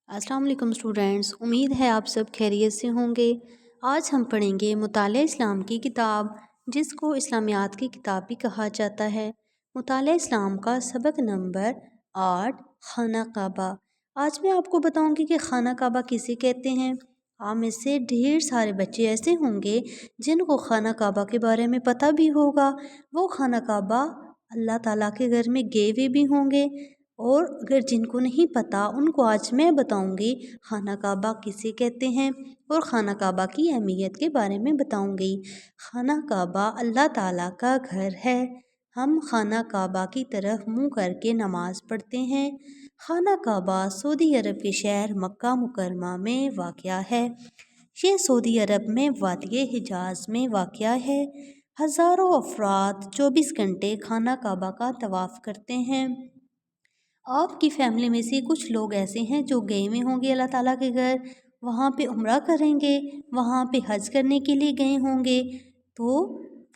अस्सलाम वालेकुम स्टूडेंट्स, उम्मीद है आप सब खैरियत से होंगे। आज हम पढ़ेंगे मुताले इस्लाम की किताब, जिसको इस्लामियात की किताब भी कहा जाता है। मुताले इस्लाम का सबक नंबर 8, खाना काबा। आज मैं आपको बताऊंगी कि खाना काबा किसे कहते हैं। आप में से ढेर सारे बच्चे ऐसे होंगे जिनको खाना काबा के बारे में पता भी होगा। वो खाना काबा अल्लाह ताला के घर में गए हुए भी होंगे, और अगर जिनको नहीं पता उनको आज मैं बताऊंगी खाना काबा किसे कहते हैं और खाना काबा की अहमियत के बारे में बताऊंगी। खाना काबा अल्लाह ताला का घर है। हम खाना काबा की तरफ मुंह करके नमाज़ पढ़ते हैं। खाना काबा सऊदी अरब के शहर मक्का मुकरमा में वाक़या है। ये सऊदी अरब में वादिये हिजाज में वाक़या है। हज़ारों अफराद 24 घंटे खाना काबा का तवाफ़ करते हैं। आपकी फैमिली में से कुछ लोग ऐसे हैं जो गए हुए होंगे अल्लाह ताला के घर, वहाँ पे उम्रा करेंगे, वहाँ पे हज करने के लिए गए होंगे, तो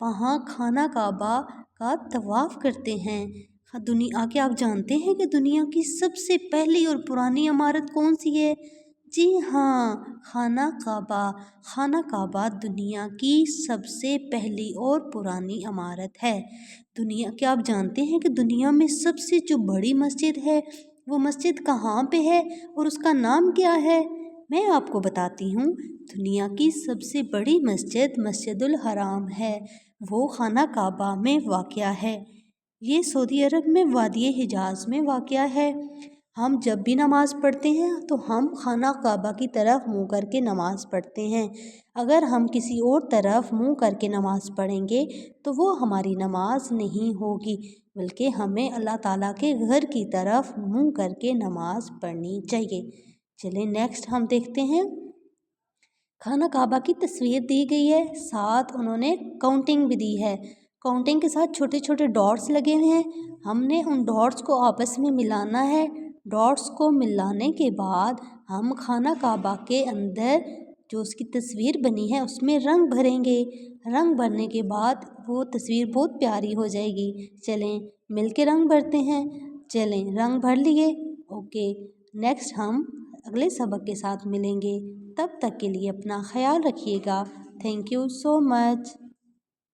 वहाँ खाना काबा का तवाफ़ करते हैं। दुनिया के आप जानते हैं कि दुनिया की सबसे पहली और पुरानी इमारत कौन सी है? जी हाँ, खाना काबा। खाना काबा दुनिया की सबसे पहली और पुरानी इमारत है। दुनिया क्या आप जानते हैं कि दुनिया में सबसे जो बड़ी मस्जिद है वो मस्जिद कहाँ पे है और उसका नाम क्या है? मैं आपको बताती हूँ। दुनिया की सबसे बड़ी मस्जिद मस्जिदुल हराम है। वो खाना काबा में वाक़या है। ये सऊदी अरब में वादिये हिजाज में वाक़या है। हम जब भी नमाज़ पढ़ते हैं तो हम खाना काबा की तरफ मुँह करके नमाज़ पढ़ते हैं। अगर हम किसी और तरफ मुँह करके नमाज़ पढ़ेंगे तो वो हमारी नमाज नहीं होगी, बल्कि हमें अल्लाह ताला के घर की तरफ मुँह करके नमाज़ पढ़नी चाहिए। चलिए नेक्स्ट हम देखते हैं। खाना काबा की तस्वीर दी गई है, साथ उन्होंने काउंटिंग भी दी है। काउंटिंग के साथ छोटे छोटे डॉट्स लगे हुए हैं। हमने उन डॉट्स को आपस में मिलाना है। डॉट्स को मिलाने के बाद हम खाना काबा के अंदर जो उसकी तस्वीर बनी है उसमें रंग भरेंगे। रंग भरने के बाद वो तस्वीर बहुत प्यारी हो जाएगी। चलें मिल के रंग भरते हैं। चलें रंग भर लिए। ओके, नेक्स्ट हम अगले सबक के साथ मिलेंगे। तब तक के लिए अपना ख्याल रखिएगा। Thank you so much.